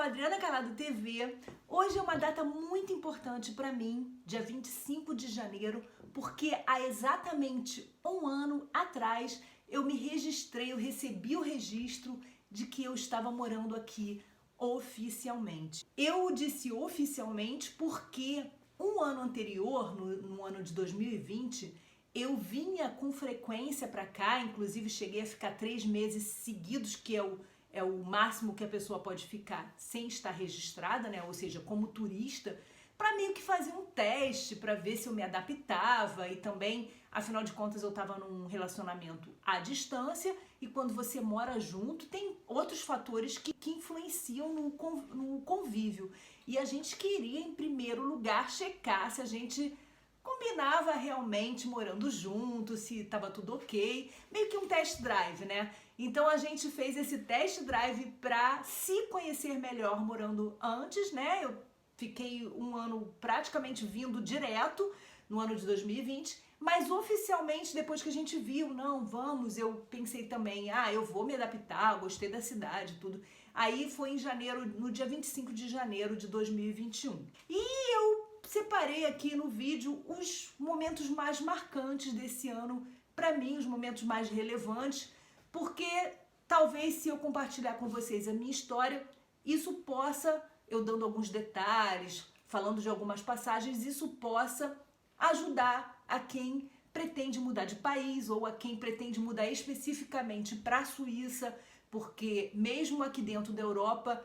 Adriana Calado TV. Hoje é uma data muito importante para mim, dia 25 de janeiro, porque há exatamente um ano atrás eu me registrei, eu recebi o registro de que eu estava morando aqui oficialmente. Eu disse oficialmente porque um ano anterior, no ano de 2020, eu vinha com frequência para cá, inclusive cheguei a ficar 3 meses seguidos, que é o máximo que a pessoa pode ficar sem estar registrada, né? Ou seja, como turista, para meio que fazer um teste para ver se eu me adaptava e também, afinal de contas, eu estava num relacionamento à distância e quando você mora junto tem outros fatores que influenciam no convívio. E a gente queria, em primeiro lugar, checar se a gente combinava realmente morando junto, se estava tudo ok, meio que um test drive, né? Então a gente fez esse test drive para se conhecer melhor morando antes, né? Eu fiquei um ano praticamente vindo direto no ano de 2020, mas oficialmente depois que a gente viu, não, vamos, eu pensei também, eu vou me adaptar, gostei da cidade, tudo. Aí foi em janeiro, no dia 25 de janeiro de 2021. E eu separei aqui no vídeo os momentos mais marcantes desse ano, para mim, os momentos mais relevantes, porque talvez se eu compartilhar com vocês a minha história, isso possa, eu dando alguns detalhes, falando de algumas passagens, isso possa ajudar a quem pretende mudar de país ou a quem pretende mudar especificamente para a Suíça, porque mesmo aqui dentro da Europa,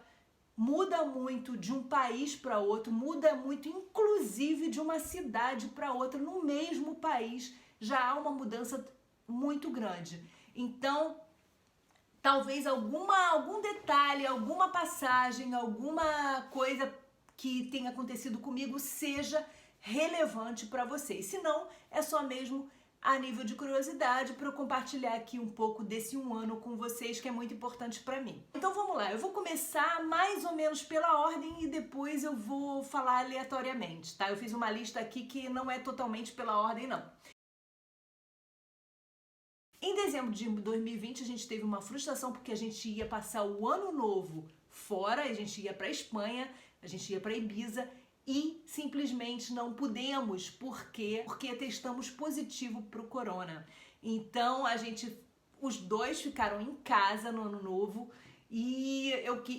muda muito de um país para outro, muda muito inclusive de uma cidade para outra no mesmo país, já há uma mudança muito grande. Então, talvez algum detalhe, alguma passagem, alguma coisa que tenha acontecido comigo seja relevante para vocês. Se não, é só mesmo a nível de curiosidade para eu compartilhar aqui um pouco desse um ano com vocês, que é muito importante para mim. Então vamos lá, eu vou começar mais ou menos pela ordem e depois eu vou falar aleatoriamente, tá? Eu fiz uma lista aqui que não é totalmente pela ordem, não. Em dezembro de 2020 a gente teve uma frustração porque a gente ia passar o ano novo fora, a gente ia para Espanha, a gente ia para Ibiza e simplesmente não pudemos porque testamos positivo para o corona. Então os dois ficaram em casa no ano novo e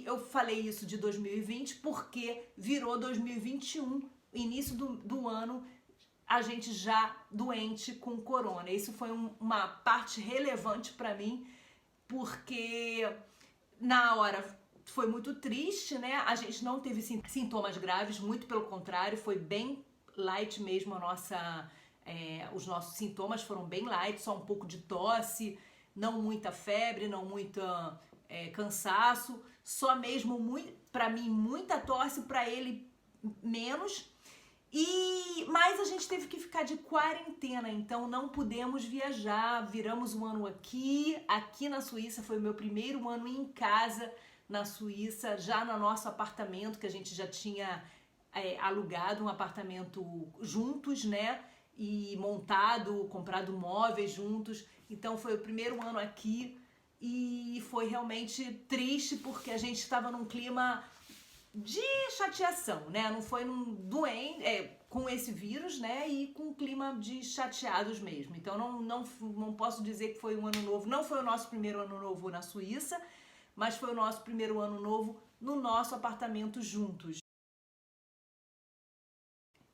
eu falei isso de 2020 porque virou 2021, início do ano, a gente já doente com corona. Isso foi uma parte relevante para mim, porque na hora foi muito triste, né? A gente não teve sintomas graves, muito pelo contrário, foi bem light mesmo os nossos sintomas foram bem light, só um pouco de tosse, não muita febre, não muita cansaço, só mesmo para mim muita tosse, para ele menos. Mas a gente teve que ficar de quarentena, então não pudemos viajar, viramos um ano aqui na Suíça, foi o meu primeiro ano em casa na Suíça, já no nosso apartamento, que a gente já tinha alugado um apartamento juntos, né, e comprado móveis juntos, então foi o primeiro ano aqui e foi realmente triste porque a gente estava num clima de chateação, né? Não foi com esse vírus, né? E com um clima de chateados mesmo. Então não posso dizer que foi um ano novo. Não foi o nosso primeiro ano novo na Suíça, mas foi o nosso primeiro ano novo no nosso apartamento juntos.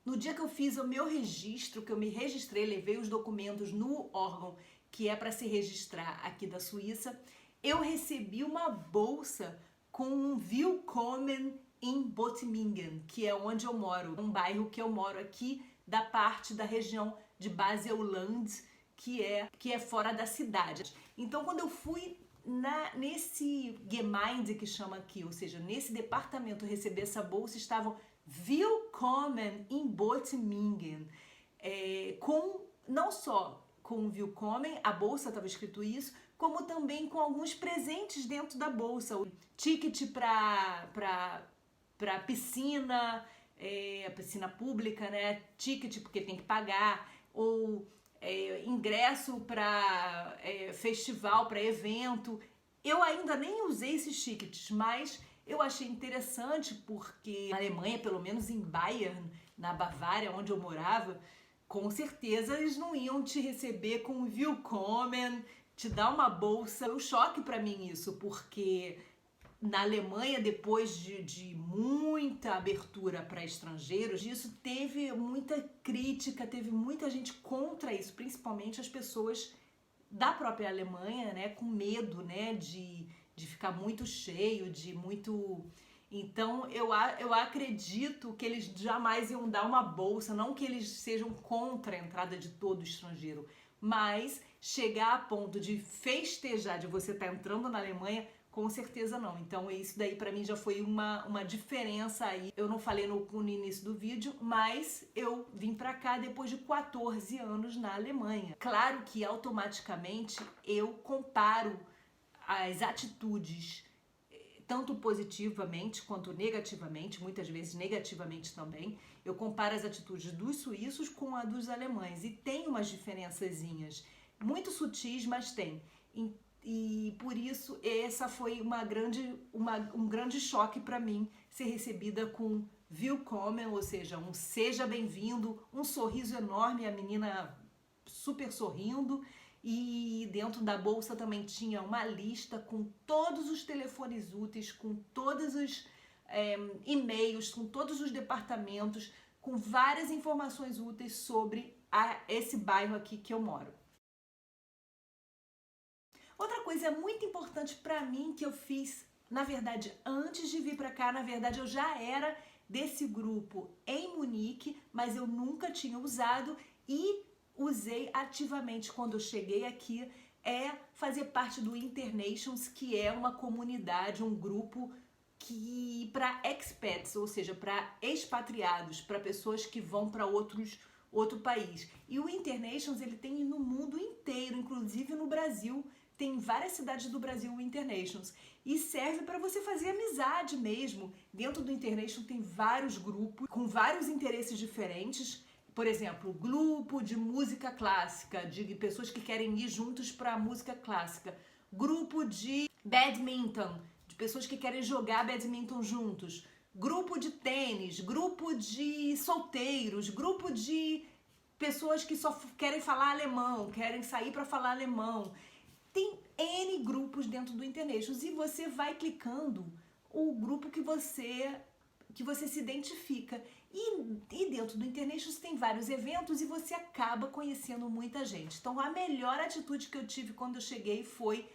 No dia que eu fiz o meu registro, que eu me registrei, levei os documentos no órgão que é para se registrar aqui da Suíça, eu recebi uma bolsa com um Willkommen em Botimingen, que é onde eu moro, um bairro que eu moro aqui, da parte da região de Basel-Land, que é fora da cidade. Então, quando eu fui nesse Gemeinde, que chama aqui, ou seja, nesse departamento receber essa bolsa, estavam Willkommen in Botimingen, não só com o Willkommen, a bolsa estava escrito isso, como também com alguns presentes dentro da bolsa, o ticket para piscina, a piscina pública, né? Ticket porque tem que pagar, ou ingresso para festival, para evento. Eu ainda nem usei esses tickets, mas Eu achei interessante porque na Alemanha, pelo menos em Bayern, na Bavária, onde eu morava, com certeza eles não iam te receber com Willkommen, te dar uma bolsa. Foi um choque para mim isso, porque na Alemanha, depois de muita abertura para estrangeiros, isso teve muita crítica, teve muita gente contra isso, principalmente as pessoas da própria Alemanha, né, com medo, né, de ficar muito cheio, de muito... Então, eu acredito que eles jamais iam dar uma bolsa, não que eles sejam contra a entrada de todo estrangeiro, mas chegar a ponto de festejar, de você estar entrando na Alemanha, com certeza não. Então, isso daí pra mim já foi uma diferença aí. Eu não falei no início do vídeo, mas eu vim pra cá depois de 14 anos na Alemanha. Claro que automaticamente eu comparo as atitudes tanto positivamente quanto negativamente, muitas vezes negativamente também. Eu comparo as atitudes dos suíços com a dos alemães e tem umas diferençazinhas, muito sutis, mas tem. E por isso essa foi um grande choque para mim, ser recebida com Willkommen, ou seja, um seja bem-vindo, um sorriso enorme, a menina super sorrindo. E dentro da bolsa também tinha uma lista com todos os telefones úteis, com todos os e-mails, com todos os departamentos, com várias informações úteis sobre esse bairro aqui que eu moro. Outra coisa muito importante para mim que eu fiz, na verdade, antes de vir para cá, na verdade eu já era desse grupo em Munique, mas eu nunca tinha usado e usei ativamente quando eu cheguei aqui, é fazer parte do Internations, que é uma comunidade, um grupo que para expats, ou seja, para expatriados, para pessoas que vão para outro país. E o Internations ele tem no mundo inteiro, inclusive no Brasil, tem em várias cidades do Brasil o Internations. E serve para você fazer amizade mesmo. Dentro do Internations tem vários grupos com vários interesses diferentes. Por exemplo, grupo de música clássica, de pessoas que querem ir juntos para a música clássica. Grupo de badminton, de pessoas que querem jogar badminton juntos. Grupo de tênis, grupo de solteiros, grupo de pessoas que só querem falar alemão, querem sair para falar alemão. Tem N grupos dentro do Internations e você vai clicando o grupo que você se identifica. E dentro do Internations tem vários eventos e você acaba conhecendo muita gente. Então a melhor atitude que eu tive quando eu cheguei foi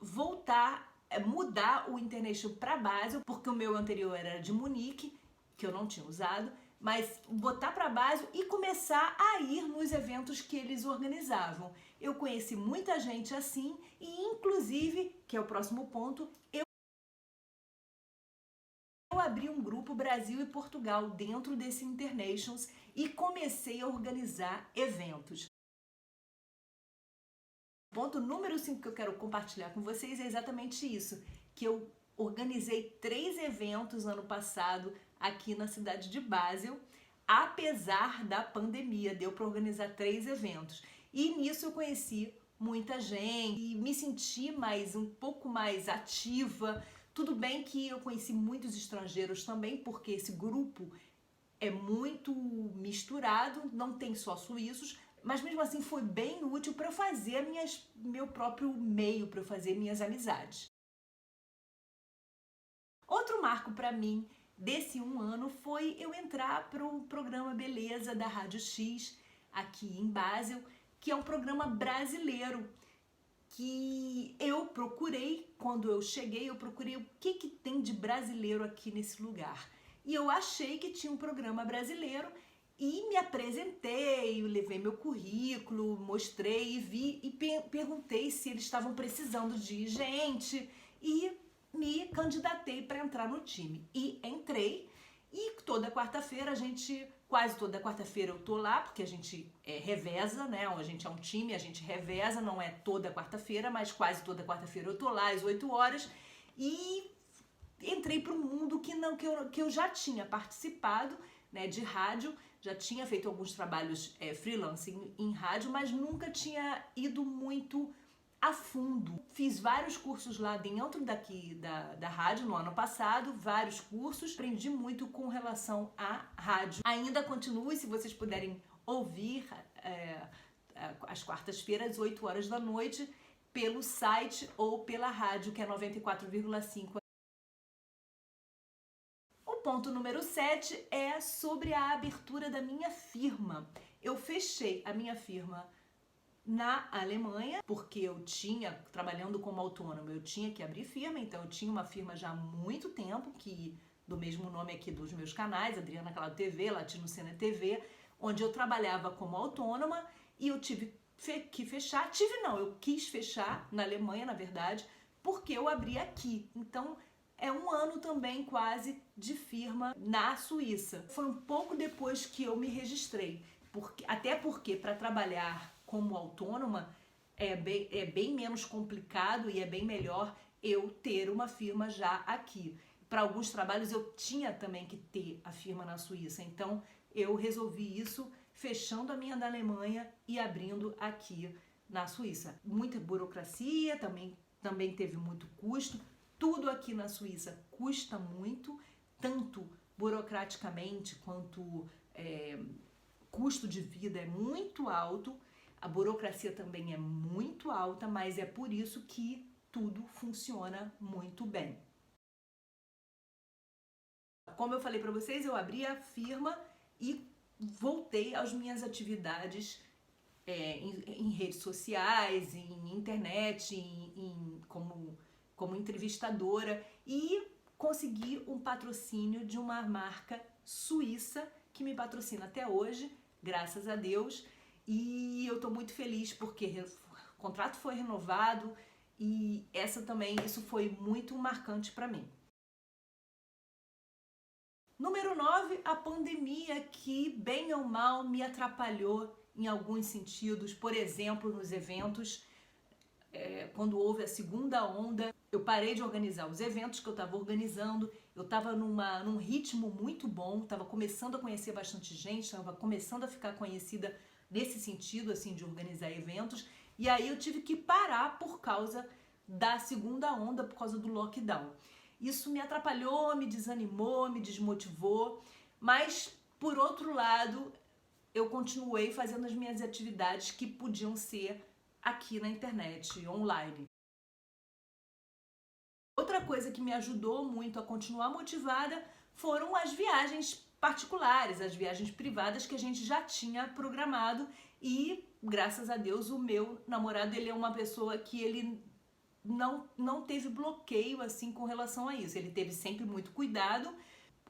mudar o International para Basel, porque o meu anterior era de Munique, que eu não tinha usado, mas botar para Basel e começar a ir nos eventos que eles organizavam. Eu conheci muita gente assim e inclusive, que é o próximo ponto, eu abri um grupo Brasil e Portugal dentro desse Internations e comecei a organizar eventos. Ponto número 5 que eu quero compartilhar com vocês é exatamente isso, que eu organizei 3 eventos ano passado aqui na cidade de Basel, apesar da pandemia, deu para organizar 3 eventos. E nisso eu conheci muita gente e me senti um pouco mais ativa. Tudo bem que eu conheci muitos estrangeiros também, porque esse grupo é muito misturado, não tem só suíços, mas mesmo assim foi bem útil para eu fazer meu próprio meio, para eu fazer minhas amizades. Outro marco para mim desse um ano foi eu entrar para o programa Beleza da Rádio X aqui em Basel, que é um programa brasileiro que eu procurei, quando eu cheguei, eu procurei o que tem de brasileiro aqui nesse lugar. E eu achei que tinha um programa brasileiro e me apresentei, levei meu currículo, mostrei e vi e perguntei se eles estavam precisando de gente e me candidatei para entrar no time. E entrei e toda quarta-feira quase toda quarta-feira eu tô lá, porque a gente reveza, né? A gente é um time, a gente reveza, não é toda quarta-feira, mas quase toda quarta-feira eu tô lá às 8 horas e entrei para um mundo que eu já tinha participado, né, de rádio, já tinha feito alguns trabalhos freelance em rádio, mas nunca tinha ido muito a fundo. Fiz vários cursos lá dentro daqui da rádio no ano passado, vários cursos. Aprendi muito com relação à rádio. Ainda continuo, e se vocês puderem ouvir às quartas-feiras, 8 horas da noite, pelo site ou pela rádio, que é 94,5. O ponto número 7 é sobre a abertura da minha firma. Eu fechei a minha firma na Alemanha, porque eu tinha, trabalhando como autônoma, eu tinha que abrir firma, então eu tinha uma firma já há muito tempo, que do mesmo nome aqui dos meus canais, Adriana Calado TV, Latino Cena TV, onde eu trabalhava como autônoma e eu tive que fechar, eu quis fechar na Alemanha, na verdade, porque eu abri aqui. Então, é um ano também quase de firma na Suíça. Foi um pouco depois que eu me registrei, até porque para trabalhar como autônoma é bem menos complicado e é bem melhor eu ter uma firma já aqui. Para alguns trabalhos eu tinha também que ter a firma na Suíça, então eu resolvi isso fechando a minha da Alemanha e abrindo aqui na Suíça. Muita burocracia, também teve muito custo. Tudo aqui na Suíça custa muito, tanto burocraticamente quanto custo de vida é muito alto. A burocracia também é muito alta, mas é por isso que tudo funciona muito bem. Como eu falei para vocês, eu abri a firma e voltei às minhas atividades em redes sociais, em internet, como entrevistadora, e consegui um patrocínio de uma marca suíça que me patrocina até hoje, graças a Deus. E eu tô muito feliz porque o contrato foi renovado e isso foi muito marcante para mim. Número 9, a pandemia, que bem ou mal me atrapalhou em alguns sentidos. Por exemplo, nos eventos, quando houve a segunda onda, eu parei de organizar os eventos que eu estava organizando. Eu estava num ritmo muito bom, estava começando a conhecer bastante gente, estava começando a ficar conhecida nesse sentido, assim, de organizar eventos, e aí eu tive que parar por causa da segunda onda, por causa do lockdown. Isso me atrapalhou, me desanimou, me desmotivou, mas, por outro lado, eu continuei fazendo as minhas atividades que podiam ser aqui na internet, online. Outra coisa que me ajudou muito a continuar motivada foram as viagens particulares, as viagens privadas que a gente já tinha programado, e graças a Deus o meu namorado, ele é uma pessoa que ele não teve bloqueio assim com relação a isso. Ele teve sempre muito cuidado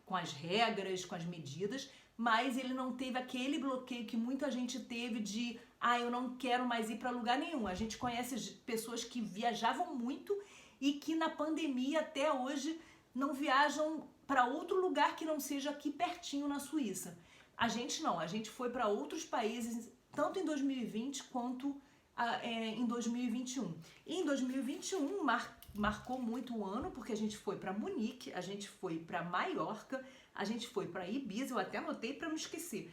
com as regras, com as medidas, mas ele não teve aquele bloqueio que muita gente teve de eu não quero mais ir para lugar nenhum. A gente conhece pessoas que viajavam muito e que na pandemia até hoje não viajam para outro lugar que não seja aqui pertinho na Suíça. A gente não, a gente foi para outros países, tanto em 2020 quanto em 2021. E em 2021 marcou muito o ano, porque a gente foi para Munique, a gente foi para Maiorca, a gente foi para Ibiza, eu até anotei para não esquecer.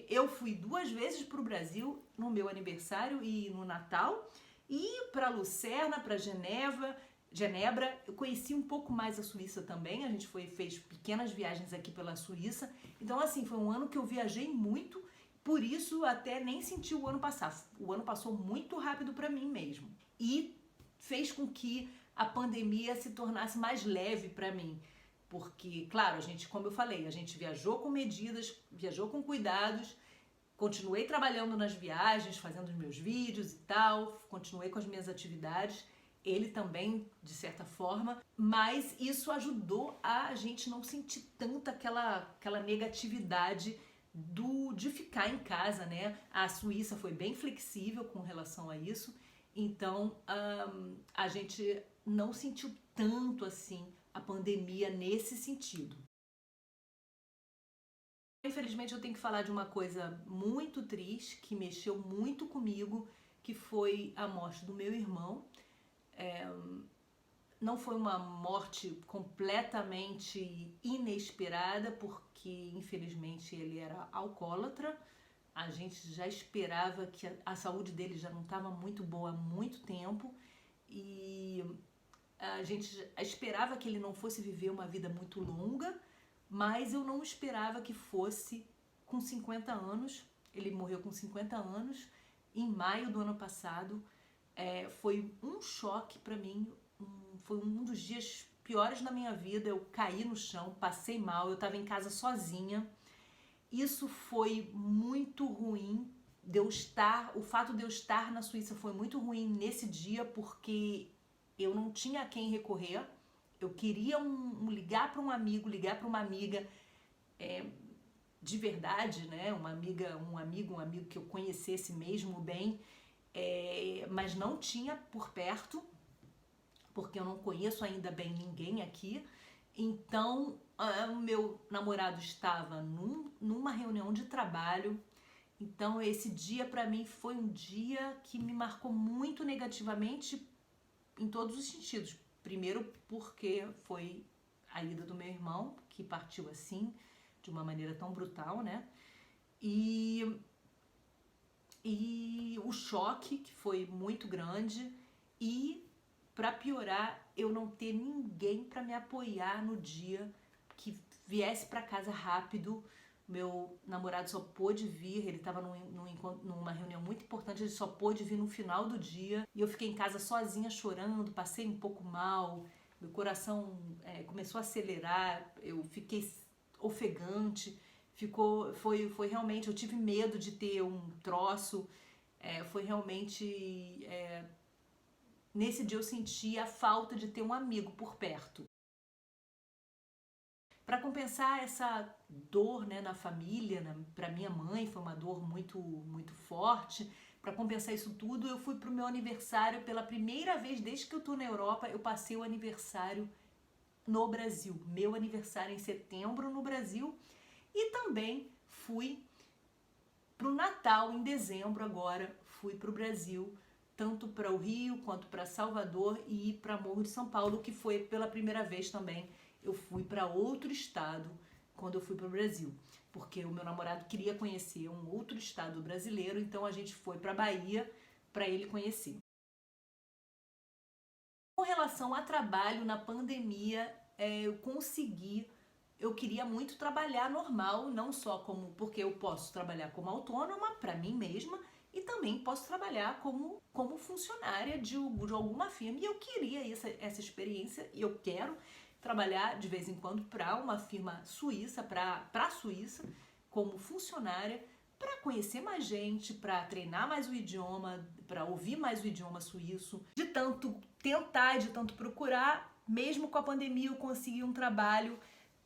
Eu fui 2 vezes para o Brasil no meu aniversário e no Natal, e para Lucerna, para Genebra. Eu conheci um pouco mais a Suíça também, a gente fez pequenas viagens aqui pela Suíça. Então, assim, foi um ano que eu viajei muito, por isso até nem senti o ano passar. O ano passou muito rápido para mim mesmo. E fez com que a pandemia se tornasse mais leve para mim. Porque, claro, como eu falei, a gente viajou com medidas, viajou com cuidados, continuei trabalhando nas viagens, fazendo os meus vídeos e tal, continuei com as minhas atividades. Ele também, de certa forma, mas isso ajudou a gente não sentir tanto aquela negatividade de ficar em casa, né? A Suíça foi bem flexível com relação a isso, então a gente não sentiu tanto assim a pandemia nesse sentido. Infelizmente eu tenho que falar de uma coisa muito triste, que mexeu muito comigo, que foi a morte do meu irmão. Não foi uma morte completamente inesperada, porque infelizmente ele era alcoólatra, a gente já esperava que a saúde dele já não estava muito boa há muito tempo e a gente esperava que ele não fosse viver uma vida muito longa, mas eu não esperava que fosse com 50 anos. Ele morreu com 50 anos, em maio do ano passado. Foi um choque para mim, foi um dos dias piores da minha vida. Eu caí no chão, passei mal, eu estava em casa sozinha. Isso foi muito ruim. O fato de eu estar na Suíça foi muito ruim nesse dia, porque eu não tinha a quem recorrer. Eu queria ligar para um amigo, ligar para uma amiga de verdade, né? Uma amiga, um amigo que eu conhecesse mesmo bem, mas não tinha por perto, porque eu não conheço ainda bem ninguém aqui. Então, o meu namorado estava numa reunião de trabalho. Então, esse dia para mim foi um dia que me marcou muito negativamente em todos os sentidos. Primeiro, porque foi a ida do meu irmão, que partiu assim, de uma maneira tão brutal, né? E o choque, que foi muito grande, e para piorar, eu não ter ninguém para me apoiar no dia, que viesse para casa rápido. Meu namorado só pôde vir, ele estava numa reunião muito importante, ele só pôde vir no final do dia. E eu fiquei em casa sozinha chorando, passei um pouco mal, meu coração começou a acelerar, eu fiquei ofegante, foi realmente, eu tive medo de ter um troço, foi realmente... Nesse dia eu senti a falta de ter um amigo por perto. Para compensar essa dor, né, na família, para minha mãe foi uma dor muito, muito forte. Para compensar isso tudo, eu fui pro meu aniversário pela primeira vez desde que eu tô na Europa. Eu passei o aniversário no Brasil, meu aniversário em setembro no Brasil, e também fui pro Natal em dezembro. Agora fui pro Brasil, tanto para o Rio quanto para Salvador e para Morro de São Paulo, que foi pela primeira vez também. Eu fui para outro estado quando eu fui para o Brasil, porque o meu namorado queria conhecer um outro estado brasileiro, então a gente foi para Bahia para ele conhecer. Com relação a trabalho na pandemia, eu queria muito trabalhar normal, não só porque eu posso trabalhar como autônoma para mim mesma, e também posso trabalhar como funcionária de alguma firma. E eu queria essa experiência, e eu quero trabalhar de vez em quando para uma firma suíça, para a Suíça, como funcionária, para conhecer mais gente, para treinar mais o idioma, para ouvir mais o idioma suíço. De tanto tentar, de tanto procurar, mesmo com a pandemia eu consegui um trabalho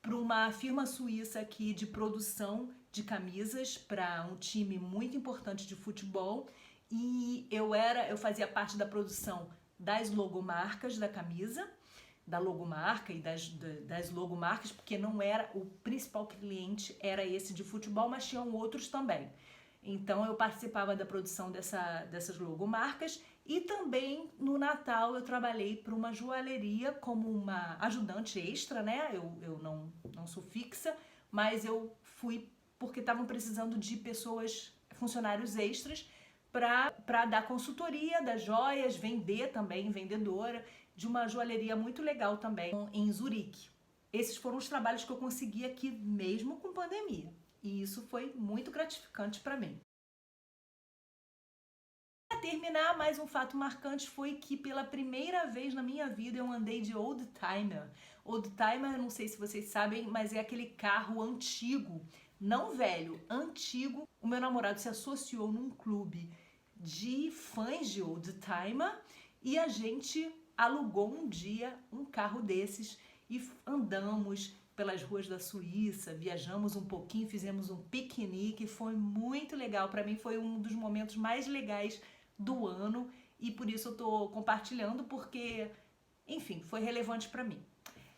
para uma firma suíça aqui de produção de camisas para um time muito importante de futebol, e eu fazia parte da produção das logomarcas da camisa, da logomarca e das logomarcas, porque não era o principal cliente, era esse de futebol, mas tinham outros também. Então eu participava da produção dessas logomarcas, e também no Natal eu trabalhei para uma joalheria como uma ajudante extra, né? Eu não sou fixa, mas eu fui porque estavam precisando de pessoas, funcionários extras, para dar consultoria das joias, vender também, vendedora de uma joalheria muito legal também em Zurique. Esses foram os trabalhos que eu consegui aqui mesmo com pandemia, e isso foi muito gratificante para mim. Para terminar, mais um fato marcante foi que pela primeira vez na minha vida eu andei de oldtimer. Oldtimer, não sei se vocês sabem, mas é aquele carro antigo, não velho, antigo. O meu namorado se associou num clube de fãs de oldtimer e a gente alugou um dia um carro desses e andamos pelas ruas da Suíça, viajamos um pouquinho, fizemos um piquenique, foi muito legal. Para mim foi um dos momentos mais legais do ano, e por isso eu tô compartilhando, porque, enfim, foi relevante para mim.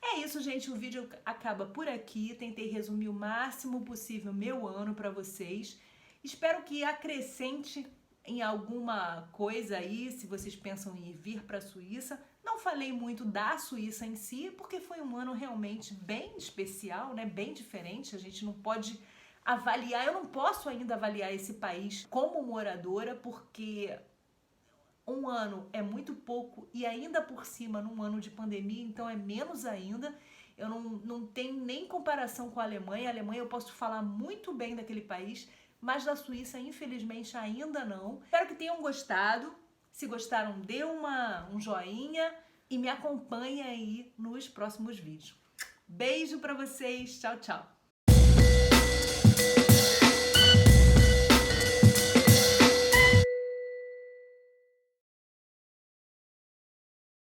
É isso, gente, o vídeo acaba por aqui. Tentei resumir o máximo possível meu ano para vocês. Espero que acrescente em alguma coisa aí, se vocês pensam em vir para a Suíça. Não falei muito da Suíça em si, porque foi um ano realmente bem especial, né? Bem diferente. A gente não pode avaliar, eu não posso ainda avaliar esse país como moradora, porque um ano é muito pouco e ainda por cima num ano de pandemia, então é menos ainda. Eu não tenho nem comparação com a Alemanha. A Alemanha eu posso falar muito bem daquele país, mas da Suíça, infelizmente, ainda não. Espero que tenham gostado. Se gostaram, dê um joinha e me acompanhe aí nos próximos vídeos. Beijo pra vocês. Tchau, tchau.